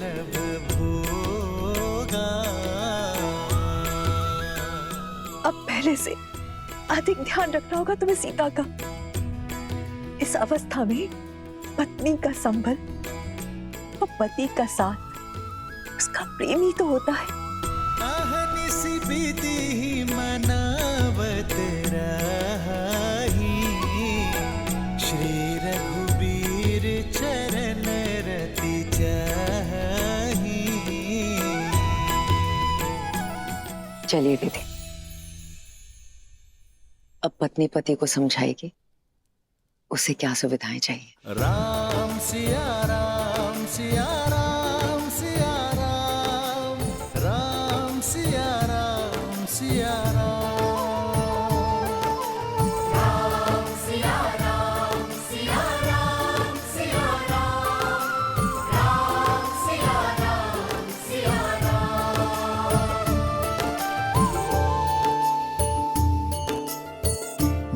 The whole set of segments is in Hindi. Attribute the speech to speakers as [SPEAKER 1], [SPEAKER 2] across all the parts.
[SPEAKER 1] दुर्लभ भोगा।
[SPEAKER 2] अब पहले से अधिक ध्यान रखना होगा तुम्हें सीता का। इस अवस्था में पत्नी का संबल और पति का साथ उसका प्रेम ही तो होता है।
[SPEAKER 1] अहनिसी बीती ही मनावत रही, श्री रघुबीर चरण रति चाही।
[SPEAKER 3] चलिए दीदी, अब पत्नी पति को समझाएगी उसे क्या सुविधाएं चाहिए।
[SPEAKER 1] राम सिया राम सिया राम सिया राम, राम सिया राम सिया राम।
[SPEAKER 4] राम सिया राम सिया राम सिया राम, राम सिया राम सिया राम।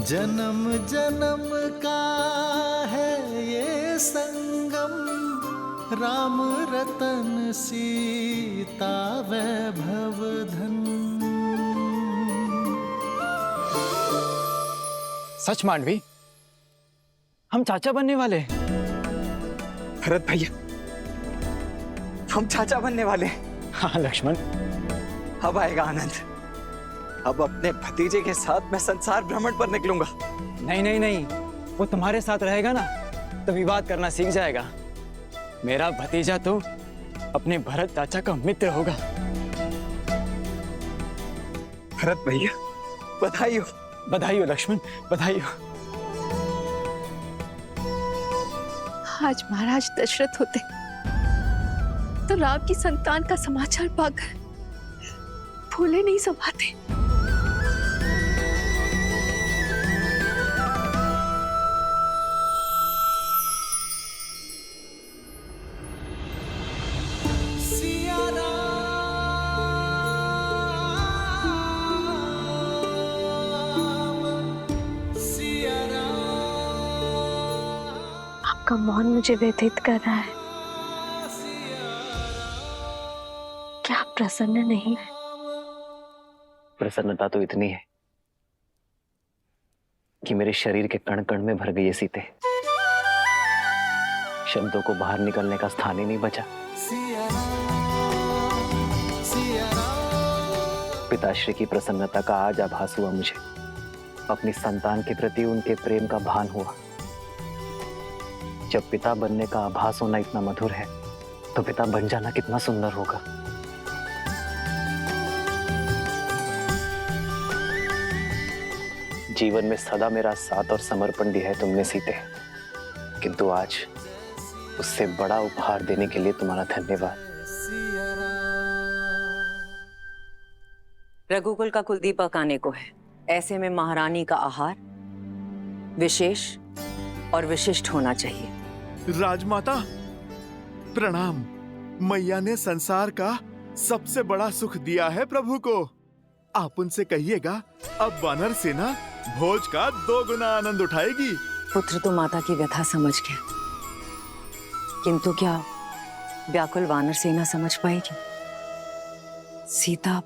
[SPEAKER 1] जन्म जन्म का है ये संगम, राम रतन सीता वैभव धन।
[SPEAKER 5] सच मांडवी, हम चाचा बनने वाले हैं।
[SPEAKER 6] भरत भैया, हम चाचा बनने वाले हैं।
[SPEAKER 5] हाँ लक्ष्मण,
[SPEAKER 6] अब आएगा आनंद। अब अपने भतीजे के साथ मैं संसार भ्रमण पर निकलूंगा।
[SPEAKER 5] नहीं नहीं नहीं, वो तुम्हारे साथ रहेगा ना तो विवाद करना सीख जाएगा। मेरा भतीजा तो अपने भरत चाचा का मित्र होगा।
[SPEAKER 6] भरत भैया, बधाई हो।
[SPEAKER 5] बधाई हो लक्ष्मण, बधाई हो।
[SPEAKER 2] आज महाराज दशरथ होते तो राम की संतान का समाचार पाकर फूले नहीं समाते।
[SPEAKER 1] सिया राम सिया राम,
[SPEAKER 2] आपका मौन मुझे व्यथित कर रहा है। क्या आप प्रसन्न नहीं है?
[SPEAKER 3] प्रसन्नता तो इतनी है कि मेरे शरीर के कण कण में भर गई है सीते। शब्दों को बाहर निकलने का स्थान ही नहीं बचा। पिताश्री की प्रसन्नता का आज आभास हुआ मुझे। अपनी संतान के प्रति उनके प्रेम का भान हुआ। जब पिता बनने का आभास होना इतना मधुर है तो पिता बन जाना कितना सुंदर होगा। जीवन में सदा मेरा साथ और समर्पण दिया है तुमने सीते, किंतु आज उससे बड़ा उपहार देने के लिए तुम्हारा धन्यवाद। रघुकुल का कुलदीपक आने को है, ऐसे में महारानी का आहार विशेष और विशिष्ट होना चाहिए।
[SPEAKER 7] राजमाता प्रणाम। मैया ने संसार का सबसे बड़ा सुख दिया है प्रभु को। आप उनसे कहिएगा अब वानर सेना भोज का 2 गुना आनंद उठाएगी।
[SPEAKER 3] पुत्र तो माता की व्यथा समझ गया, किंतु क्या व्याकुल वानर सेना समझ पाएगी? सीता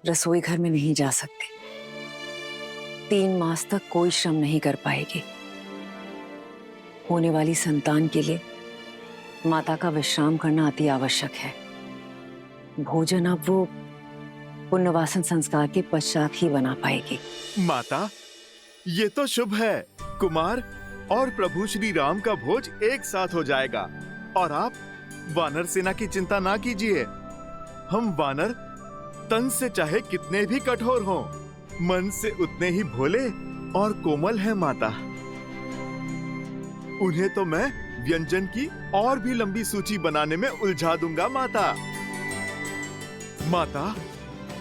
[SPEAKER 3] रसोई घर में नहीं जा सकती। 3 मास तक कोई श्रम नहीं कर पाएगी। होने वाली संतान के लिए माता का विश्राम करना अति आवश्यक है। भोजन अब वो पुण्यवासन संस्कार के पश्चात ही बना पाएगी।
[SPEAKER 7] माता, ये तो शुभ है। कुमार और प्रभु श्री राम का भोज एक साथ हो जाएगा। और आप वानर सेना की चिंता ना कीजिए। हम वानर तन से चाहे कितने भी कठोर हों, मन से उतने ही भोले और कोमल हैं माता। उन्हें तो मैं व्यंजन की और भी लंबी सूची बनाने में उलझा दूंगा माता। माता,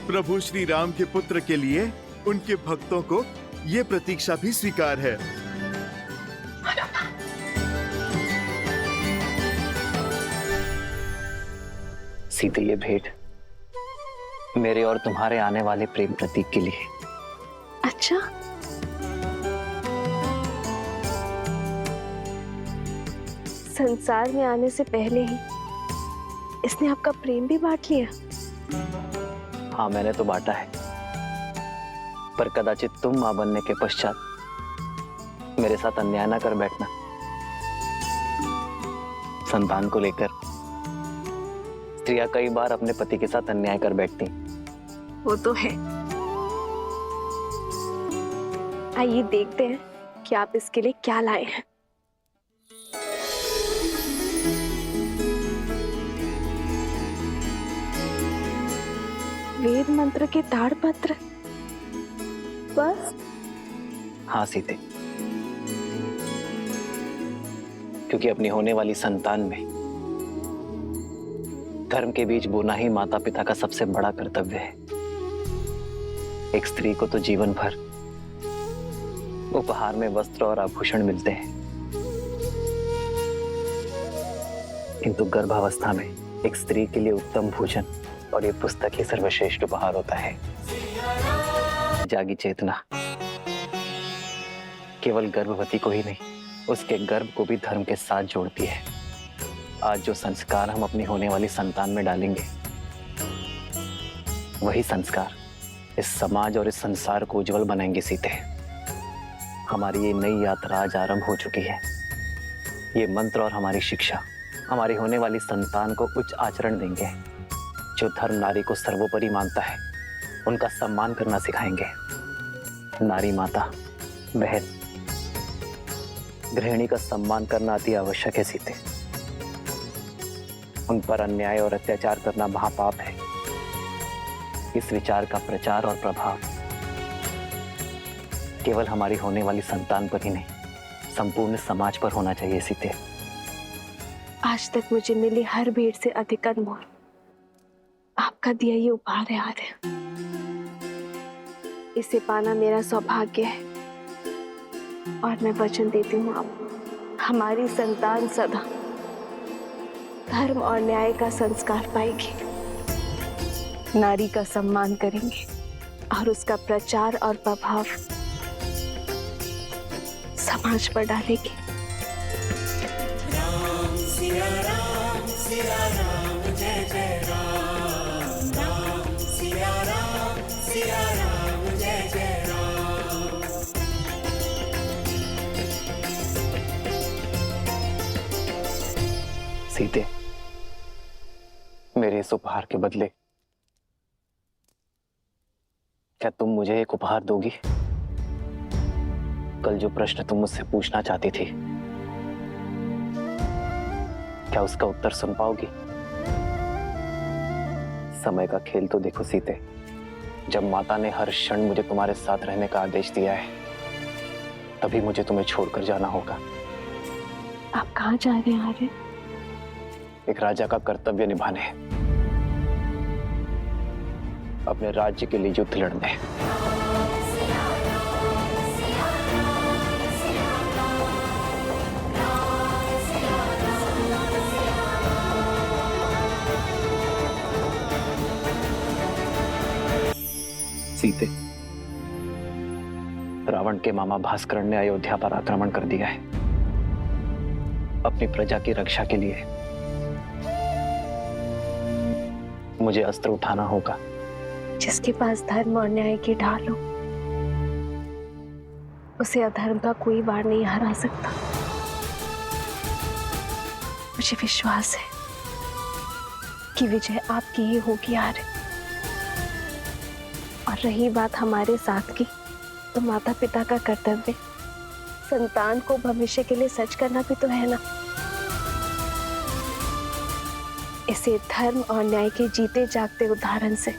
[SPEAKER 7] प्रभु श्री राम के पुत्र के लिए उनके भक्तों को ये प्रतीक्षा भी स्वीकार है।
[SPEAKER 3] सीते, ये भेंट मेरे और तुम्हारे आने वाले प्रेम प्रतीक के लिए।
[SPEAKER 2] अच्छा, संसार में आने से पहले ही इसने आपका प्रेम भी बांट लिया?
[SPEAKER 6] हाँ, मैंने तो बांटा है, पर कदाचित तुम मां बनने के पश्चात मेरे साथ अन्याय ना कर बैठना। संतान को लेकर स्त्रियां कई बार अपने पति के साथ अन्याय कर बैठती।
[SPEAKER 2] वो तो है। आइए देखते हैं कि आप इसके लिए क्या लाए हैं। वेद मंत्र के ताड़पत्र, बस?
[SPEAKER 6] हाँ सीते, क्योंकि अपनी होने वाली संतान में धर्म के बीज बोना ही माता पिता का सबसे बड़ा कर्तव्य है। एक स्त्री को तो जीवन भर उपहार में वस्त्र और आभूषण मिलते हैं, किंतु गर्भावस्था में एक स्त्री के लिए उत्तम भोजन और ये पुस्तक ही सर्वश्रेष्ठ उपहार होता है। जागी चेतना केवल गर्भवती को ही नहीं, उसके गर्भ को भी धर्म के साथ जोड़ती है। आज जो संस्कार हम अपनी होने वाली संतान में डालेंगे, वही संस्कार इस समाज और इस संसार को उज्जवल बनाएंगे सीते। हमारी ये नई यात्रा आज आरंभ हो चुकी है। ये मंत्र और हमारी शिक्षा हमारी होने वाली संतान को उच्च आचरण देंगे। जो धर्म नारी को सर्वोपरि मानता है, उनका सम्मान करना सिखाएंगे। नारी माता, बहन, गृहिणी का सम्मान करना अति आवश्यक है सीते। उन पर अन्याय और अत्याचार करना महापाप है। इस विचार का प्रचार और प्रभाव केवल हमारी होने वाली संतान पर ही नहीं, संपूर्ण समाज पर होना चाहिए सीते।
[SPEAKER 2] आज तक मुझे मिली हर भेंट से अधिक अनमोल आपका दिया ये उपहार है आर्य। इसे पाना मेरा सौभाग्य है और मैं वचन देती हूँ आप हमारी संतान सदा धर्म और न्याय का संस्कार पाएगी, नारी का सम्मान करेंगे और उसका प्रचार और प्रभाव समाज पर डालेगी।
[SPEAKER 1] राम सिया राम जय जय राम, राम सिया राम जय जय राम।
[SPEAKER 6] सीते, मेरे इस उपहार के बदले क्या तुम मुझे एक उपहार दोगी? कल जो प्रश्न तुम मुझसे पूछना चाहती थी, क्या उसका उत्तर सुन पाओगी? समय का खेल तो देखो सीते, जब माता ने हर क्षण मुझे तुम्हारे साथ रहने का आदेश दिया है, तभी मुझे तुम्हें छोड़कर जाना होगा।
[SPEAKER 2] आप कहाँ जा रहे हैं आर्य?
[SPEAKER 6] एक राजा का कर्तव्य निभाने, अपने राज्य के लिए युद्ध लड़ने। सीते, रावण के मामा भास्कर ने अयोध्या पर आक्रमण कर दिया है। अपनी प्रजा की रक्षा के लिए मुझे अस्त्र उठाना होगा।
[SPEAKER 2] जिसके पास धर्म और न्याय की ढाल हो, उसे अधर्म का कोई वार नहीं हरा सकता। मुझे विश्वास है कि विजय आपकी ही होगी आर्य। और रही बात हमारे साथ की, तो माता पिता का कर्तव्य संतान को भविष्य के लिए सच करना भी तो है ना। इसे धर्म और न्याय के जीते जागते उदाहरण से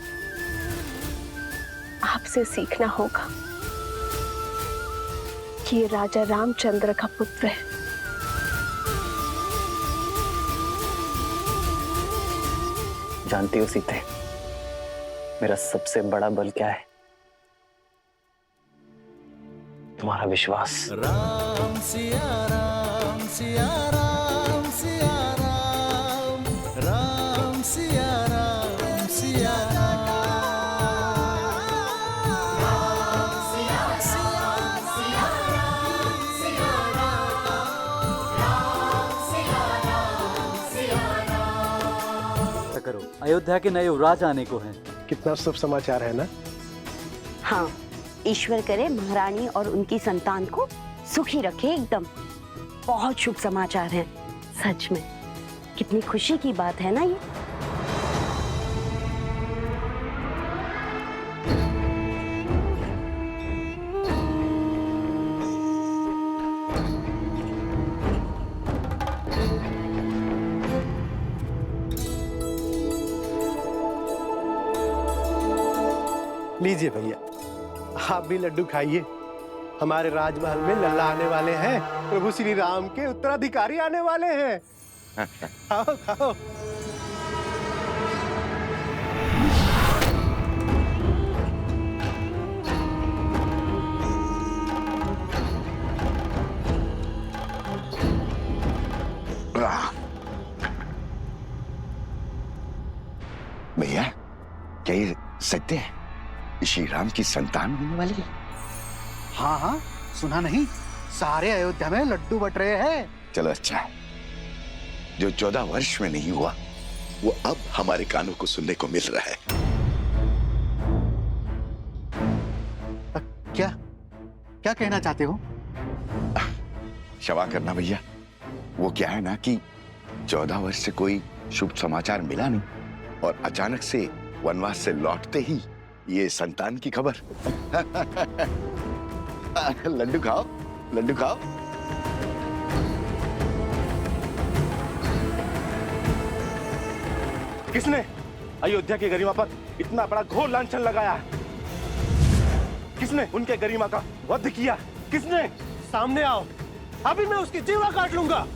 [SPEAKER 2] आपसे सीखना होगा कि ये राजा रामचंद्र का पुत्र है।
[SPEAKER 6] जानती हो सीते, मेरा सबसे बड़ा बल क्या है? तुम्हारा विश्वास।
[SPEAKER 1] राम सिया राम सिया राम सिया राम, राम सिया राम सिया राम, राम सिया राम सिया राम सिया राम, राम सिया राम सिया राम,
[SPEAKER 8] करो, अयोध्या के नए युवराज आने को हैं।
[SPEAKER 9] कितना शुभ समाचार है ना।
[SPEAKER 10] हाँ, ईश्वर करे महारानी और उनकी संतान को सुखी रखे एकदम। बहुत शुभ समाचार है सच में। कितनी खुशी की बात है ना ये।
[SPEAKER 9] लीजिए भैया, आप भी लड्डू खाइए। हमारे राजमहल में लल्ला आने वाले हैं, प्रभु श्री राम के उत्तराधिकारी आने वाले हैं। खाओ खाओ।
[SPEAKER 11] भैया, क्या ये सत्य है? श्री राम की संतान होने वाली है?
[SPEAKER 9] हाँ हाँ, सुना नहीं? सारे अयोध्या में लड्डू बट रहे हैं।
[SPEAKER 11] चलो अच्छा है। जो 14 वर्ष में नहीं हुआ वो अब हमारे कानों को सुनने को मिल रहा है।
[SPEAKER 9] क्या क्या कहना चाहते हो?
[SPEAKER 11] क्षमा करना भैया, वो क्या है ना कि 14 वर्ष से कोई शुभ समाचार मिला नहीं और अचानक से वनवास से लौटते ही ये संतान की खबर। लड्डू खाओ, लड्डू खाओ।
[SPEAKER 9] किसने अयोध्या की गरिमा पर इतना बड़ा घोर लांछन लगाया है? किसने उनके गरिमा का वध किया? किसने? सामने आओ, अभी मैं उसकी जीवा काट लूंगा।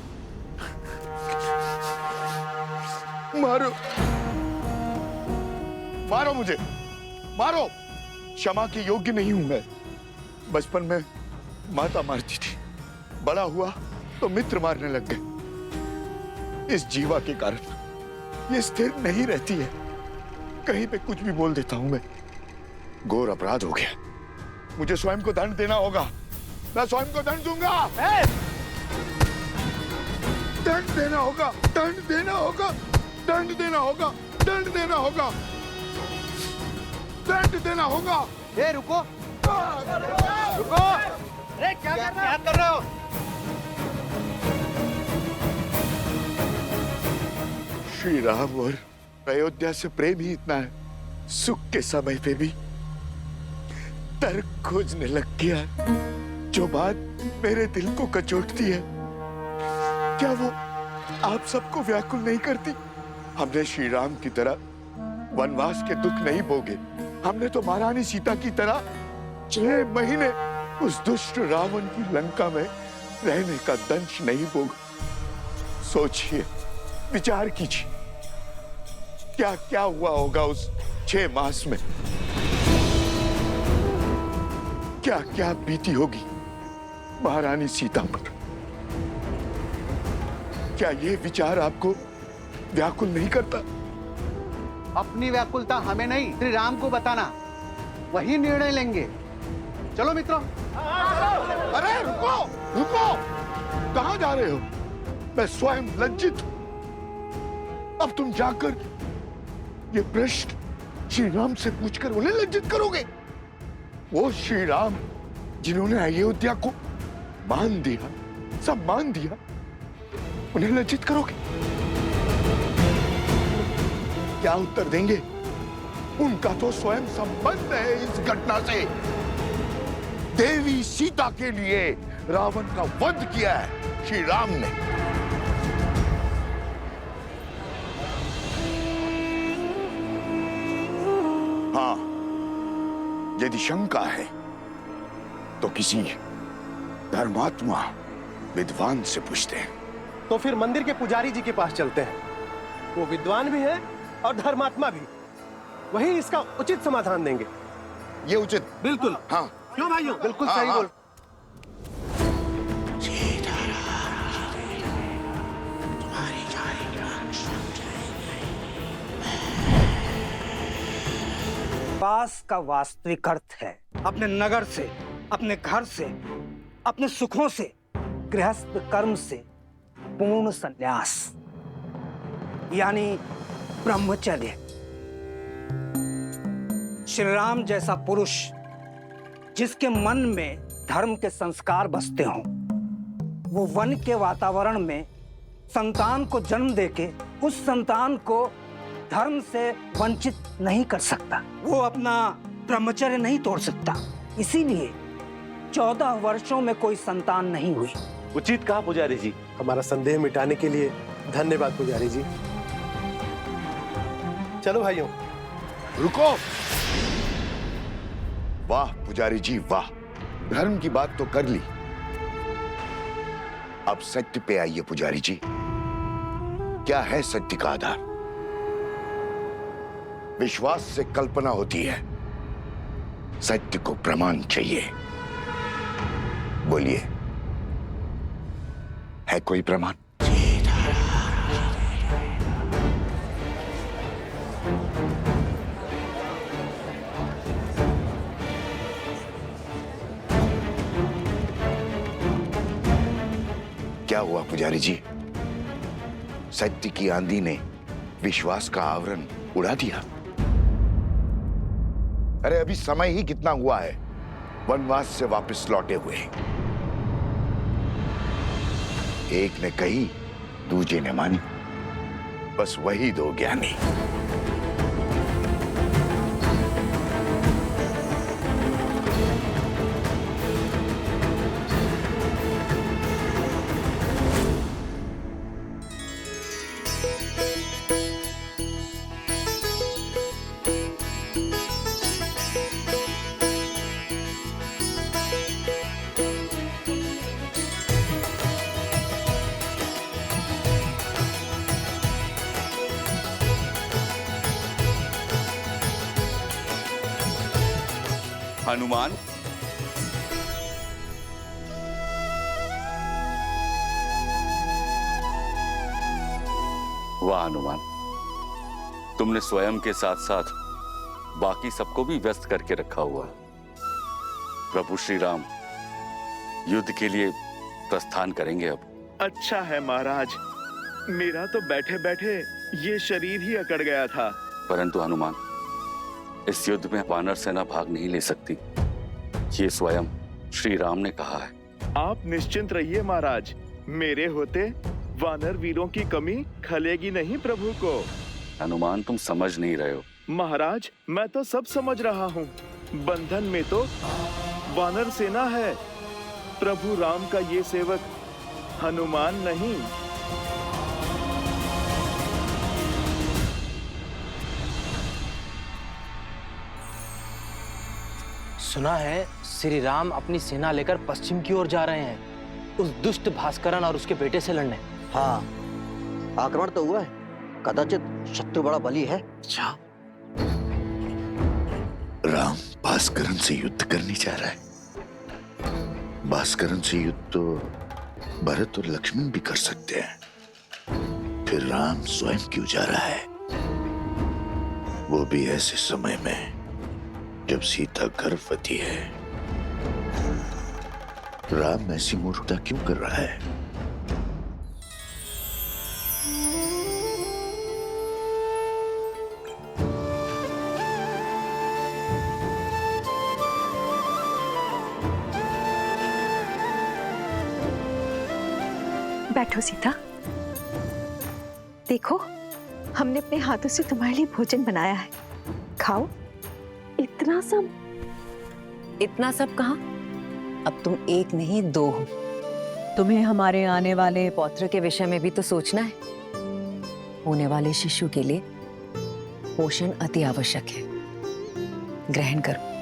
[SPEAKER 11] मारो, मारो मुझे, मारो। क्षमा के योग्य नहीं हूं मैं। बचपन में माता मारती थी, बड़ा हुआ तो मित्र मारने लग गए। इस जीवा के कारण ये स्थिर नहीं रहती है, कहीं पे कुछ भी बोल देता हूं मैं। घोर अपराध हो गया, मुझे स्वयं को दंड देना होगा। मैं स्वयं को दंड दूंगा। दंड देना होगा, दंड देना होगा, दंड देना होगा, दंड देना होगा, दंड देना होगा।
[SPEAKER 9] ए रुको, रुको। अरे क्या कर रहे हो?
[SPEAKER 11] श्री राम और अयोध्या से प्रेम ही इतना है, सुख के समय पे भी तर्क खोजने लग गया, जो बात मेरे दिल को कचोटती है। क्या वो आप सबको व्याकुल नहीं करती? हमने श्री राम की तरह वनवास के दुख नहीं भोगे। हमने तो महारानी सीता की तरह 6 महीने उस दुष्ट रावण की लंका में रहने का दंश नहीं भोगा। सोचिए, विचार कीजिए, क्या क्या हुआ होगा उस 6 मास में। क्या क्या बीती होगी महारानी सीता पर। क्या ये विचार आपको व्याकुल नहीं करता?
[SPEAKER 9] अपनी व्याकुलता हमें नहीं, श्री राम को बताना, वही निर्णय लेंगे। चलो मित्रों।
[SPEAKER 11] अरे रुको, रुको, कहां जा रहे हो? मैं स्वयं लज्जित हूं। अब तुम जाकर ये प्रश्न श्री राम से पूछकर उन्हें लज्जित करोगे? वो श्री राम जिन्होंने अयोध्या को मान दिया, सम्मान दिया, उन्हें लज्जित करोगे? क्या उत्तर देंगे? उनका तो स्वयं संबंध है इस घटना से। देवी सीता के लिए रावण का वध किया है श्री राम ने। हाँ, यदि शंका है तो किसी धर्मात्मा विद्वान से पूछते हैं।
[SPEAKER 9] तो फिर मंदिर के पुजारी जी के पास चलते हैं, वो विद्वान भी है और धर्मात्मा भी, वही इसका उचित समाधान देंगे।
[SPEAKER 11] ये उचित?
[SPEAKER 9] बिल्कुल।
[SPEAKER 11] हाँ।
[SPEAKER 9] क्यों भाइयों? बिल्कुल
[SPEAKER 11] हाँ,
[SPEAKER 9] सही
[SPEAKER 11] हाँ।
[SPEAKER 9] बोल।
[SPEAKER 12] पास का वास्तविक अर्थ है अपने नगर से, अपने घर से, अपने सुखों से, गृहस्थ कर्म से पूर्ण संन्यास। यानी ब्रह्मचर्य। श्री राम जैसा पुरुष जिसके मन में धर्म के संस्कार बसते हों, वो वन के वातावरण में संतान को जन्म देके उस संतान को धर्म से वंचित नहीं कर सकता। वो अपना ब्रह्मचर्य नहीं तोड़ सकता। इसीलिए 14 वर्षों में कोई संतान नहीं हुई।
[SPEAKER 9] उचित कहा पुजारी जी। हमारा संदेह मिटाने के लिए धन्यवाद पुजारी जी। चलो भाइयों।
[SPEAKER 11] रुको। वाह पुजारी जी वाह, धर्म की बात तो कर ली, अब सत्य पे आइए पुजारी जी। क्या है सत्य का आधार? विश्वास से कल्पना होती है, सत्य को प्रमाण चाहिए। बोलिए, है कोई प्रमाण? क्या हुआ पुजारी जी? सत्य की आंधी ने विश्वास का आवरण उड़ा दिया। अरे अभी समय ही कितना हुआ है वनवास से वापस लौटे हुए। एक ने कही, दूजे ने मानी, बस वही दो ज्ञानी।
[SPEAKER 13] हनुमान, वाह हनुमान, तुमने स्वयं के साथ साथ बाकी सबको भी व्यस्त करके रखा हुआ। प्रभु श्री राम युद्ध के लिए प्रस्थान करेंगे अब।
[SPEAKER 7] अच्छा है महाराज, मेरा तो बैठे बैठे ये शरीर ही अकड़ गया था।
[SPEAKER 13] परंतु हनुमान, इस युद्ध में वानर सेना भाग नहीं ले सकती, ये स्वयं श्री राम ने कहा है।
[SPEAKER 7] आप निश्चिंत रहिए महाराज, मेरे होते वानर वीरों की कमी खलेगी नहीं प्रभु को।
[SPEAKER 13] हनुमान, तुम समझ नहीं रहे हो।
[SPEAKER 7] महाराज, मैं तो सब समझ रहा हूँ। बंधन में तो वानर सेना है, प्रभु राम का ये सेवक हनुमान नहीं।
[SPEAKER 14] सुना है श्री राम अपनी सेना लेकर पश्चिम की ओर जा रहे हैं, उस दुष्ट भास्करन और उसके बेटे से लड़ने।
[SPEAKER 15] हाँ, आक्रमण तो हुआ है, कदाचित शत्रु बड़ा बली है।
[SPEAKER 11] अच्छा, राम भास्करन से युद्ध करने जा रहा है। भास्करन से युद्ध तो भरत और लक्ष्मण भी कर सकते हैं, फिर राम स्वयं क्यों जा रहा है? वो भी ऐसे समय में जब सीता गर्भवती है। राम ऐसी मूर्खता क्यों कर रहा है?
[SPEAKER 2] बैठो सीता। देखो, हमने अपने हाथों से तुम्हारे लिए भोजन बनाया है, खाओ। इतना सब?
[SPEAKER 3] इतना सब कहाँ? अब तुम एक नहीं दो हो। तुम्हें हमारे आने वाले पौत्र के विषय में भी तो सोचना है। होने वाले शिशु के लिए पोषण अति आवश्यक है। ग्रहण करो।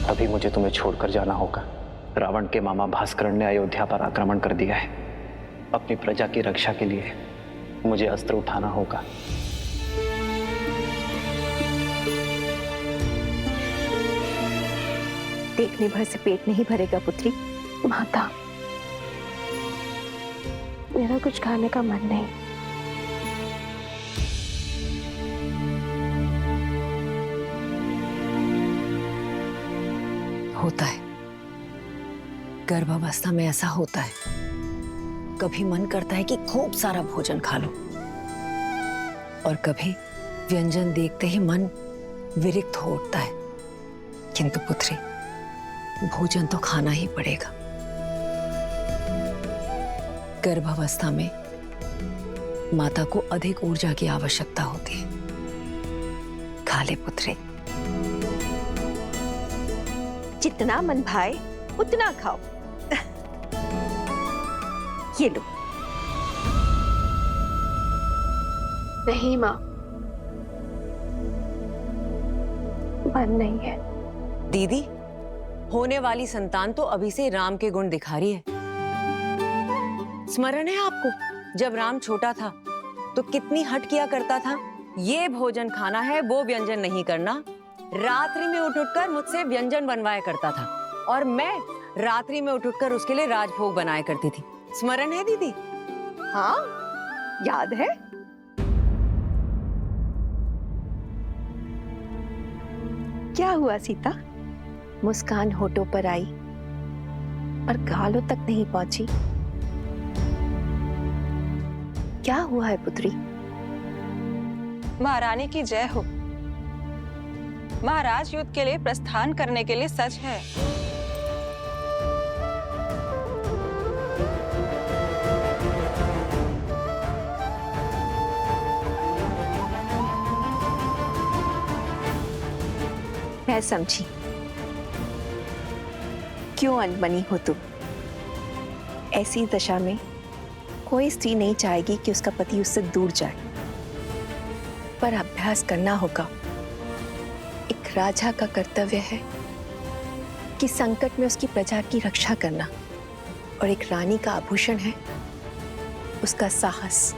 [SPEAKER 6] अभी मुझे तुम्हें छोड़कर जाना होगा। रावण के मामा भास्करन ने अयोध्या पर आक्रमण कर दिया है। अपनी प्रजा की रक्षा के लिए मुझे अस्त्र उठाना होगा।
[SPEAKER 2] देखने भर से पेट नहीं भरेगा पुत्री। माता, मेरा कुछ खाने का मन नहीं।
[SPEAKER 3] होता है, गर्भावस्था में ऐसा होता है। कभी मन करता है कि खूब सारा भोजन खा लो, और कभी व्यंजन देखते ही मन विरक्त हो उठता है। किंतु पुत्री, भोजन तो खाना ही पड़ेगा। गर्भावस्था में माता को अधिक ऊर्जा की आवश्यकता होती है। खा ले पुत्री।
[SPEAKER 2] जितना मन भाए उतना खाओ। ये लो।
[SPEAKER 16] नहीं माँ, मन नहीं है।
[SPEAKER 3] दीदी, होने वाली संतान तो अभी से राम के गुण दिखा रही है। स्मरण है आपको, जब राम छोटा था तो कितनी हट किया करता था, ये भोजन खाना है, वो व्यंजन नहीं करना। रात्रि में उठ उठकर मुझसे व्यंजन बनवाया करता था, और मैं रात्रि में उठ उठकर उसके लिए राजभोग बनाया करती थी। स्मरण है दीदी?
[SPEAKER 2] हाँ, याद है। क्या हुआ सीता? मुस्कान होठों पर आई पर गालों तक नहीं पहुंची। क्या हुआ है पुत्री?
[SPEAKER 17] महारानी की जय हो। महाराज युद्ध के लिए प्रस्थान करने के लिए सच है।
[SPEAKER 2] मैं समझी क्यों अनबनी हो तुम। ऐसी दशा में कोई स्त्री नहीं चाहेगी कि उसका पति उससे दूर जाए, पर अभ्यास करना होगा। एक राजा का कर्तव्य है कि संकट में उसकी प्रजा की रक्षा करना, और एक रानी का आभूषण है उसका साहस।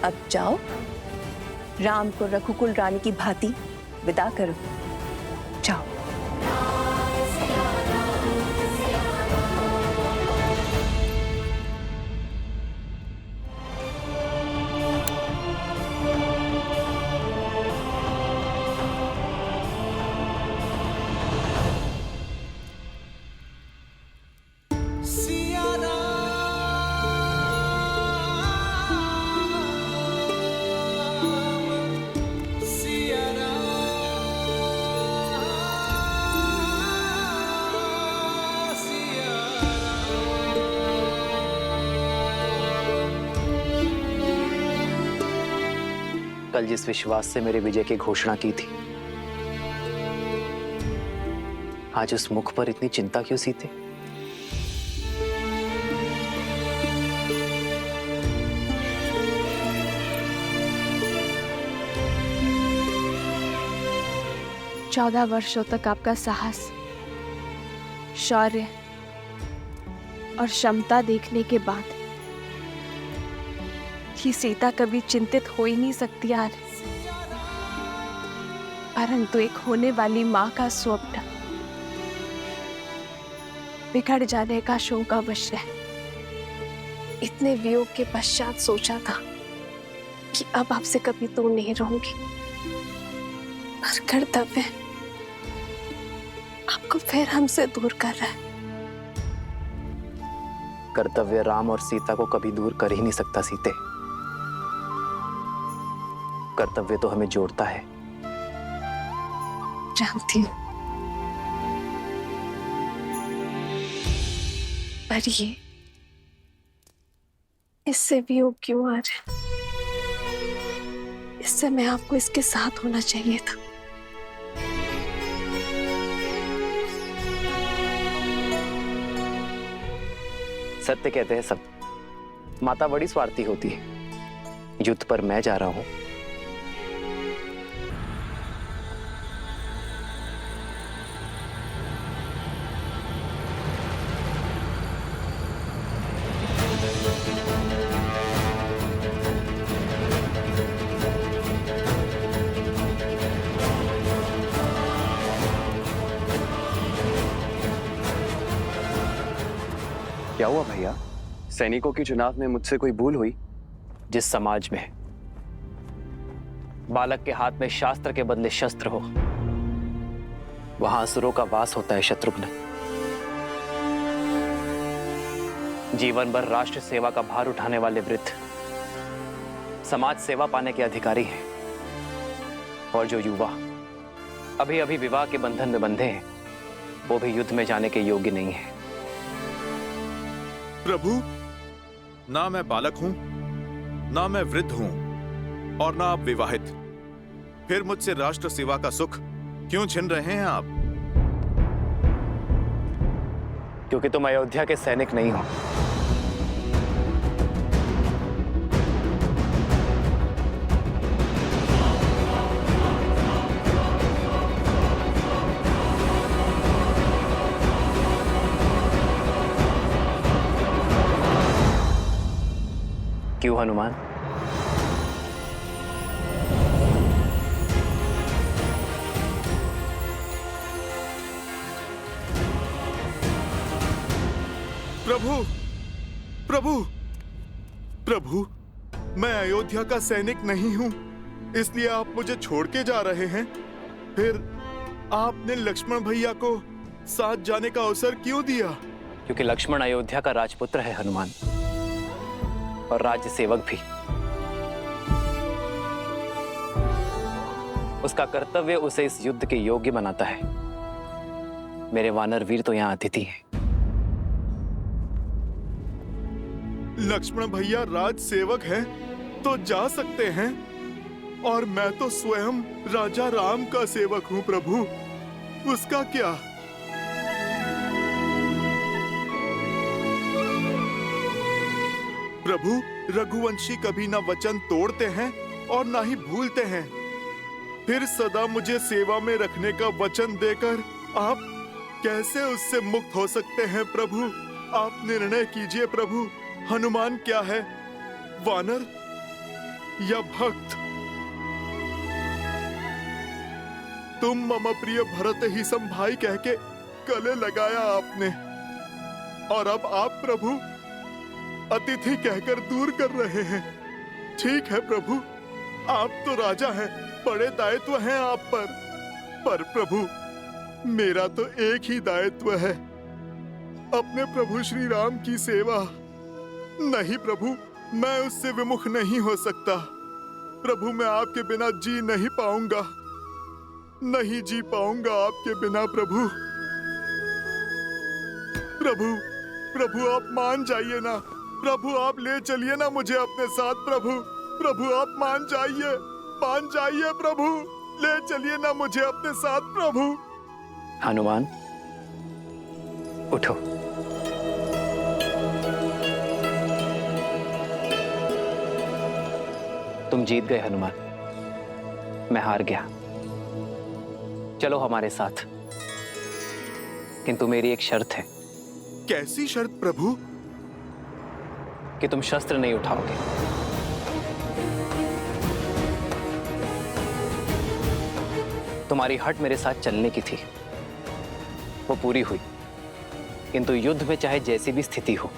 [SPEAKER 2] अब जाओ, राम को रघुकुल रानी की भांति विदा करो। जाओ।
[SPEAKER 6] कल जिस विश्वास से मेरे विजय की घोषणा की थी, आज उस मुख पर इतनी चिंता क्यों सीते?
[SPEAKER 16] चौदह वर्षों तक आपका साहस, शौर्य और क्षमता देखने के बाद कि सीता कभी चिंतित हो ही नहीं सकती यार। परंतु एक होने वाली माँ का स्वप्न बिगड़ जाने का शोक अवश्य है। इतने वियोग के पश्चात सोचा था कि अब आपसे कभी दूर नहीं रहूंगी, पर कर्तव्य आपको फिर हमसे दूर कर रहा है।
[SPEAKER 6] कर्तव्य राम और सीता को कभी दूर कर ही नहीं सकता सीते। कर्तव्य तो हमें जोड़ता है।
[SPEAKER 16] जानती हूँ, पर ये इससे वियोग क्यों आ रहा है? इस समय आपको इसके साथ होना चाहिए था।
[SPEAKER 6] सत्य कहते हैं सब। माता बड़ी स्वार्थी होती है। युद्ध पर मैं जा रहा हूं।
[SPEAKER 18] क्या हुआ भैया? सैनिकों के चुनाव में मुझसे कोई भूल हुई?
[SPEAKER 6] जिस समाज में बालक के हाथ में शास्त्र के बदले शस्त्र हो, वहां असुरों का वास होता है शत्रुघ्न। जीवन भर राष्ट्र सेवा का भार उठाने वाले वृद्ध समाज सेवा पाने के अधिकारी हैं, और जो युवा अभी अभी विवाह के बंधन में बंधे हैं वो भी युद्ध में जाने के योग्य नहीं है।
[SPEAKER 7] प्रभु, ना मैं बालक हूं, ना मैं वृद्ध हूं, और ना आप विवाहित। फिर मुझसे राष्ट्र सेवा का सुख क्यों छिन रहे हैं आप?
[SPEAKER 6] क्योंकि तुम अयोध्या के सैनिक नहीं हो। क्यों हनुमान?
[SPEAKER 7] प्रभु, प्रभु, प्रभु, मैं अयोध्या का सैनिक नहीं हूं, इसलिए आप मुझे छोड़ के जा रहे हैं। फिर आपने लक्ष्मण भैया को साथ जाने का अवसर क्यों दिया?
[SPEAKER 6] क्योंकि लक्ष्मण अयोध्या का राजपुत्र है हनुमान, और राज्य सेवक भी। उसका कर्तव्य उसे इस युद्ध के योग्य बनाता है। मेरे वानर वीर तो यहाँ अतिथि हैं।
[SPEAKER 7] लक्ष्मण भैया राज सेवक हैं तो जा सकते हैं, और मैं तो स्वयं राजा राम का सेवक हूं प्रभु, उसका क्या? प्रभु, रघुवंशी कभी ना वचन तोड़ते हैं और ना ही भूलते हैं। फिर सदा मुझे सेवा में रखने का वचन देकर आप कैसे उससे मुक्त हो सकते हैं प्रभु? आप निर्णय कीजिए प्रभु, हनुमान क्या है, वानर या भक्त? तुम मम प्रिय भरत ही सम भाई कह के गले लगाया आपने, और अब आप प्रभु अतिथि कहकर दूर कर रहे हैं। ठीक है प्रभु, आप तो राजा हैं, बड़े दायित्व हैं आप पर प्रभु मेरा तो एक ही दायित्व है, अपने प्रभु श्री राम की सेवा। नहीं प्रभु, मैं उससे विमुख नहीं हो सकता। प्रभु, मैं आपके बिना जी नहीं पाऊंगा, नहीं जी पाऊंगा आपके बिना प्रभु। प्रभु, प्रभु आप मान जाइए ना, प्रभु आप ले चलिए ना मुझे अपने साथ प्रभु। प्रभु आप मान जाइए प्रभु, ले चलिए ना मुझे अपने साथ प्रभु।
[SPEAKER 6] हनुमान उठो। तुम जीत गए हनुमान, मैं हार गया। चलो हमारे साथ, किंतु मेरी एक शर्त है।
[SPEAKER 7] कैसी शर्त प्रभु?
[SPEAKER 6] कि तुम शस्त्र नहीं उठाओगे। तुम्हारी हट मेरे साथ चलने की थी, वो पूरी हुई, किंतु युद्ध में चाहे जैसी भी स्थिति हो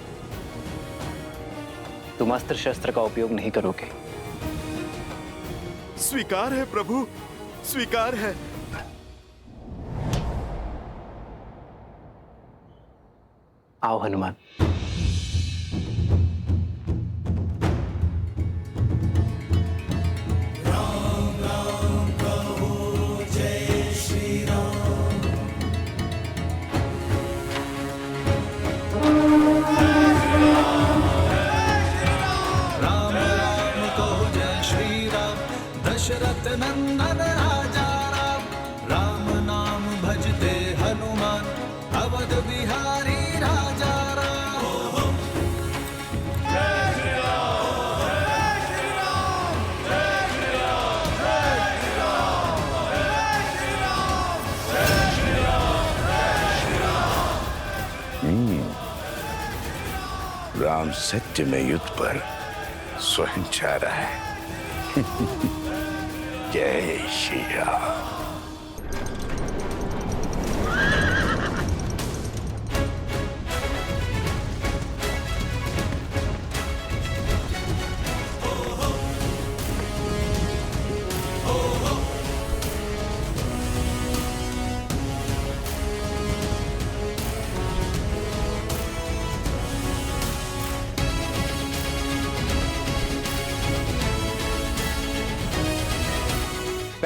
[SPEAKER 6] तुम अस्त्र शस्त्र का उपयोग नहीं करोगे।
[SPEAKER 7] स्वीकार है प्रभु, स्वीकार है।
[SPEAKER 6] आओ हनुमान।
[SPEAKER 1] दशरथ नंदन राजा राम, राम नाम भजते हनुमान, अवध बिहारी राजा राम। जय श्री राम, जय श्री राम, जय श्री राम, जय श्री राम, जय श्री राम, जय श्री राम, जय श्री राम।
[SPEAKER 11] राम सत्य में युद्ध पर स्वयं छा रहा है। जय श्री राम।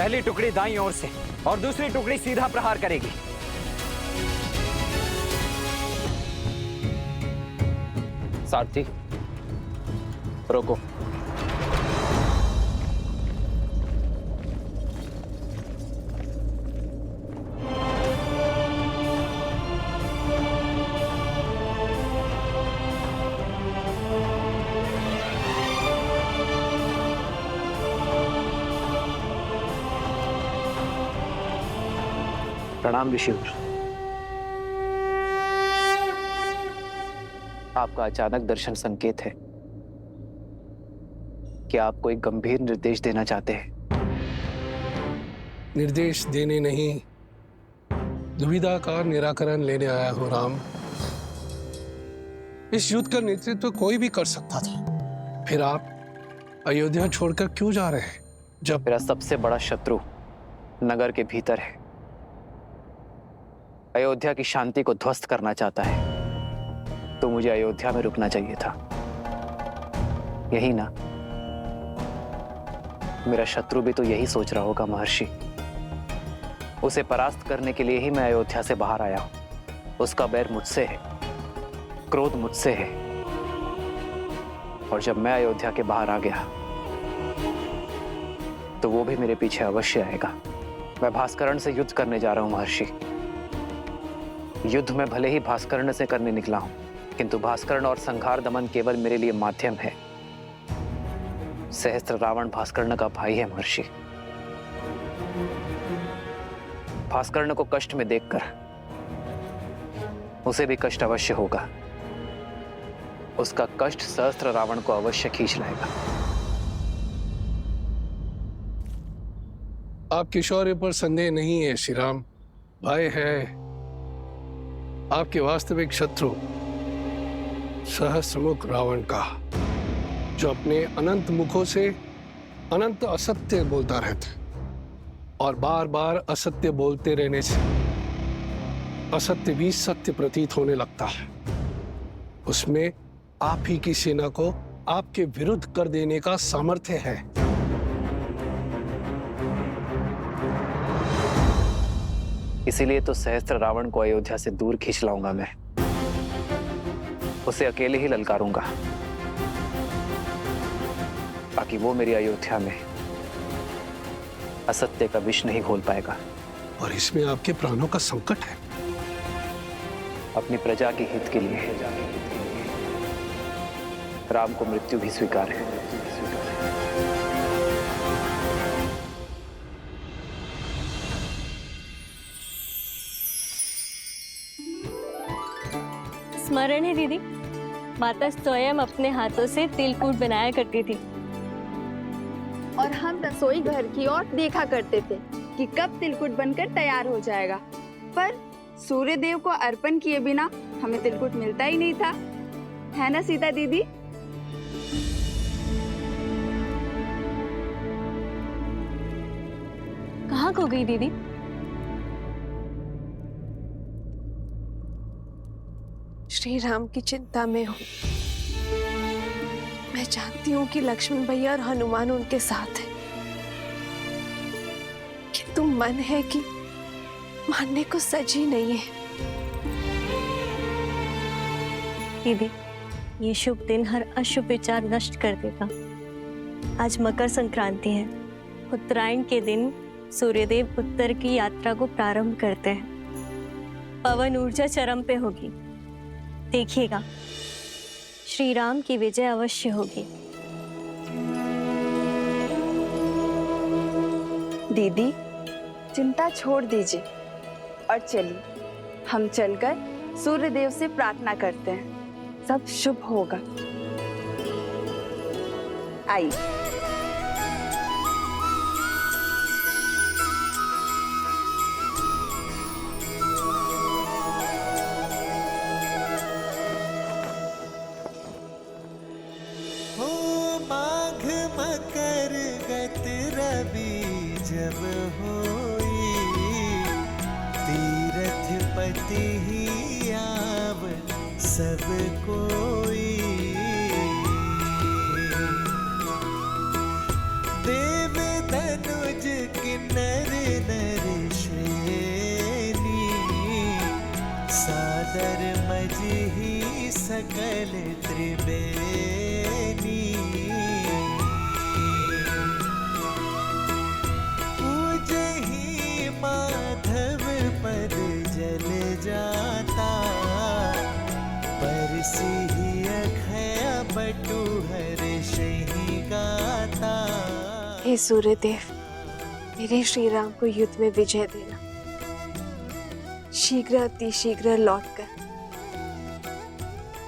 [SPEAKER 5] पहली टुकड़ी दाईं ओर से और दूसरी टुकड़ी सीधा प्रहार करेगी।
[SPEAKER 6] सारथी, रोको। प्रणाम ऋषिवर। आपका अचानक दर्शन संकेत है कि आप कोई गंभीर निर्देश देना चाहते हैं।
[SPEAKER 19] निर्देश देने नहीं, दुविधा का निराकरण लेने आया हूं राम। इस युद्ध का नेतृत्व कोई भी कर सकता था, फिर आप अयोध्या छोड़कर क्यों जा रहे हैं?
[SPEAKER 6] जब मेरा सबसे बड़ा शत्रु नगर के भीतर है, अयोध्या की शांति को ध्वस्त करना चाहता है, तो मुझे अयोध्या में रुकना चाहिए था। यही ना? मेरा शत्रु भी तो यही सोच रहा होगा महर्षि। उसे परास्त करने के लिए ही मैं अयोध्या से बाहर आया हूं। उसका बैर मुझसे है, क्रोध मुझसे है, और जब मैं अयोध्या के बाहर आ गया तो वो भी मेरे पीछे अवश्य आएगा। मैं भास्करण से युद्ध करने जा रहा हूं महर्षि। युद्ध में भले ही भास्करण से करने निकला हूं, किंतु भास्करण और संहार दमन केवल मेरे लिए माध्यम है। सहस्त्र रावण भास्कर्ण का भाई है महर्षि। भास्कर्ण को कष्ट में देखकर उसे भी कष्ट अवश्य होगा। उसका कष्ट सहस्त्र रावण को अवश्य खींच लाएगा।
[SPEAKER 19] आपके शौर्य पर संदेह नहीं है श्री राम। भय है आपके वास्तविक शत्रु सहस्त्रमुख रावण का, जो अपने अनंत मुखों से अनंत असत्य बोलता रहता है, और बार बार असत्य बोलते रहने से असत्य भी सत्य प्रतीत होने लगता है। उसमें आप ही की सेना को आपके विरुद्ध कर देने का सामर्थ्य है।
[SPEAKER 6] इसीलिए तो सहस्त्र रावण को अयोध्या से दूर खींच लाऊंगा मैं। उसे अकेले ही ललकारूंगा, ताकि वो मेरी अयोध्या में असत्य का विष नहीं घोल पाएगा।
[SPEAKER 19] और इसमें आपके प्राणों का संकट है।
[SPEAKER 6] अपनी प्रजा के हित के लिए राम को मृत्यु भी स्वीकार है।
[SPEAKER 20] स्मरण है दीदी, माता स्वयं अपने हाथों से तिलकूट बनाया करती थी,
[SPEAKER 21] और हम रसोई घर की ओर देखा करते थे कि कब तिलकुट बनकर तैयार हो जाएगा। पर सूर्य देव को अर्पण किए बिना हमें तिलकुट मिलता ही नहीं था, है ना सीता दीदी?
[SPEAKER 20] कहाँ खो गई दीदी?
[SPEAKER 16] श्री राम की चिंता में हूँ। मैं जानती हूँ कि लक्ष्मण भैया और हनुमान उनके साथ हैं, किंतु मन है कि मानने को सजी नहीं है।
[SPEAKER 20] दीदी, ये शुभ दिन हर अशुभ विचार नष्ट कर देगा। आज मकर संक्रांति है। उत्तरायण के दिन सूर्यदेव उत्तर की यात्रा को प्रारंभ करते हैं। पवन ऊर्जा चरम पे होगी। देखिएगा, श्री राम की विजय अवश्य होगी।
[SPEAKER 21] दीदी, चिंता छोड़ दीजिए और चलिए हम चलकर सूर्य देव से प्रार्थना करते हैं, सब शुभ होगा। आइए।
[SPEAKER 1] माघ मकर गत रवि जब होई, तीरथ पति ही आव सब कोई। देव धनुज किन्नर सकल त्रिवेणी। पूजहि माधव पद जल जाता, परसिहि अखय बटु हर्षहि गाता।
[SPEAKER 16] हे सूर्यदेव, मेरे श्री राम को युद्ध में विजय देना। शीघ्र अतिशीघ्र लौटकर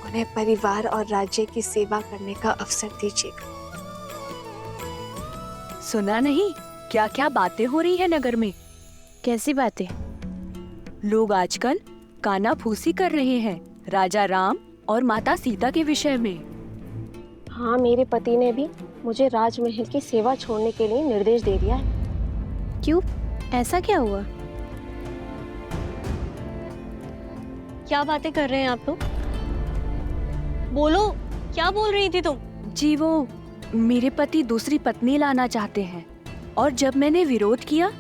[SPEAKER 16] उन्हें परिवार और राज्य की सेवा करने का अवसर दीजिएगा।
[SPEAKER 3] सुना नहीं क्या क्या बातें हो रही है नगर में?
[SPEAKER 20] कैसी बातें?
[SPEAKER 3] लोग आजकल काना फूसी कर रहे हैं राजा राम और माता सीता के विषय में।
[SPEAKER 20] हाँ, मेरे पति ने भी मुझे राजमहल की सेवा छोड़ने के लिए निर्देश दे दिया है। क्यों, ऐसा क्या हुआ? क्या बातें कर रहे हैं आप? तो बोलो, क्या बोल रही थी तुम?
[SPEAKER 3] जी वो मेरे पति दूसरी पत्नी लाना चाहते हैं, और जब मैंने विरोध किया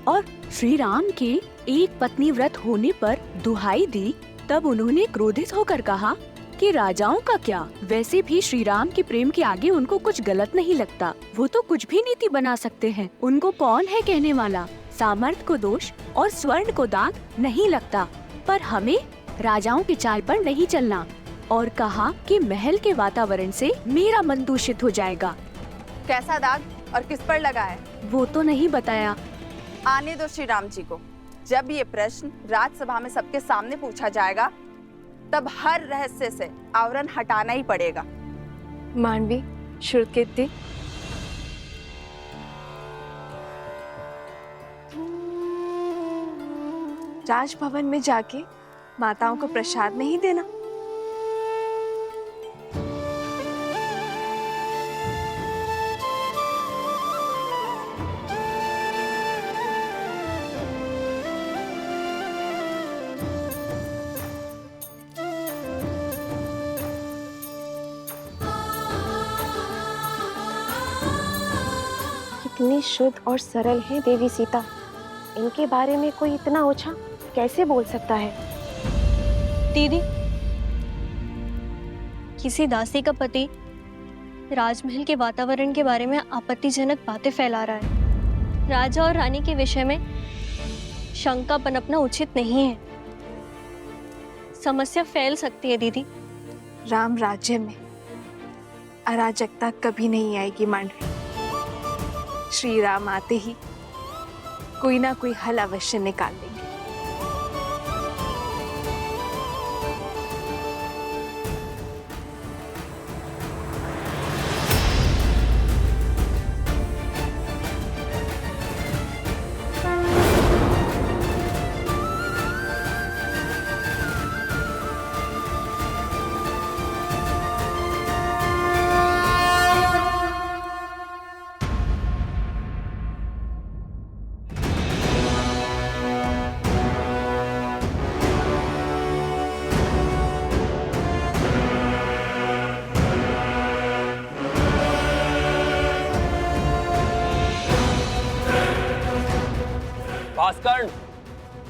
[SPEAKER 3] और श्री राम के एक पत्नी व्रत होने पर दुहाई दी, तब उन्होंने क्रोधित होकर कहा कि राजाओं का क्या, वैसे भी श्री राम के प्रेम के आगे उनको कुछ गलत नहीं लगता। वो तो कुछ भी नीति बना सकते हैं, उनको कौन है कहने वाला। सामर्थ्य को दोष और स्वर्ण को दाग नहीं लगता, पर हमें राजाओं की चाल पर नहीं चलना। और कहा कि महल के वातावरण से मेरा मन दूषित हो जाएगा।
[SPEAKER 21] कैसा दाग और किस पर लगा है?
[SPEAKER 3] वो तो नहीं बताया।
[SPEAKER 21] आने दो श्री राम जी को। जब ये प्रश्न राजसभा में सबके सामने पूछा जाएगा, तब हर रहस्य से आवरण हटाना ही पड़ेगा।
[SPEAKER 16] मानवी, श्रुतकीर्ति, राजभवन में जाके माताओं को प्रसाद नहीं देना।
[SPEAKER 20] कितनी शुद्ध और सरल है देवी सीता। इनके बारे में कोई इतना ओछा कैसे बोल सकता है?
[SPEAKER 4] दीदी, किसी दासी का पति राजमहल के वातावरण के बारे में आपत्तिजनक बातें फैला रहा है। राजा और रानी के विषय में शंका पनपना उचित नहीं है। समस्या फैल सकती है दीदी।
[SPEAKER 16] राम राज्य में अराजकता कभी नहीं आएगी मांडवी। श्री राम आते ही कोई ना कोई हल अवश्य निकाल देंगे।
[SPEAKER 14] भास्करण,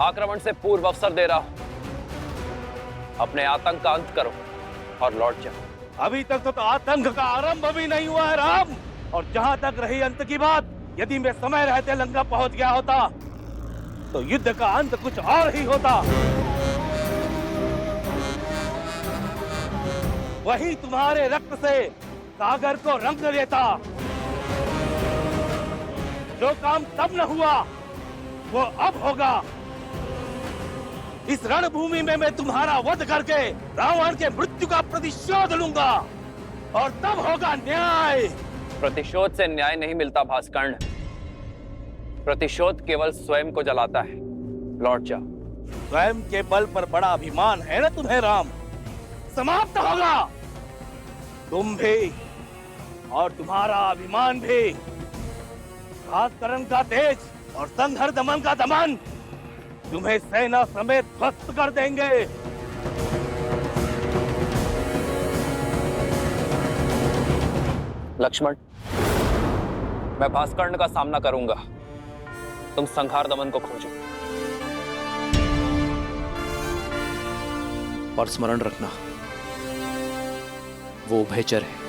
[SPEAKER 14] आक्रमण से पूर्व अवसर दे रहा हूं। अपने आतंक का अंत करो और लौट जाओ।
[SPEAKER 22] अभी तक तो आतंक का आरंभ भी नहीं हुआ है राम। और जहां तक रही अंत की बात, यदि मैं समय रहते लंका पहुंच गया होता तो युद्ध का अंत कुछ और ही होता। वही तुम्हारे रक्त से सागर को रंग देता। जो काम तब न हुआ वो अब होगा। इस रणभूमि में मैं तुम्हारा वध करके रावण के मृत्यु का प्रतिशोध लूंगा, और तब होगा न्याय।
[SPEAKER 14] प्रतिशोध से न्याय नहीं मिलता भास्कर्ण। प्रतिशोध केवल स्वयं को जलाता है। लौट जा।
[SPEAKER 22] स्वयं के बल पर बड़ा अभिमान है ना तुम्हें राम। समाप्त होगा तुम भी और तुम्हारा अभिमान भी। घातकरण का तेज और संघर दमन का दमन तुम्हें सेना समेत ध्वस्त कर देंगे।
[SPEAKER 14] लक्ष्मण, मैं भास्कर्ण का सामना करूंगा, तुम संहार दमन को खोजो। और स्मरण रखना, वो उभयचर है।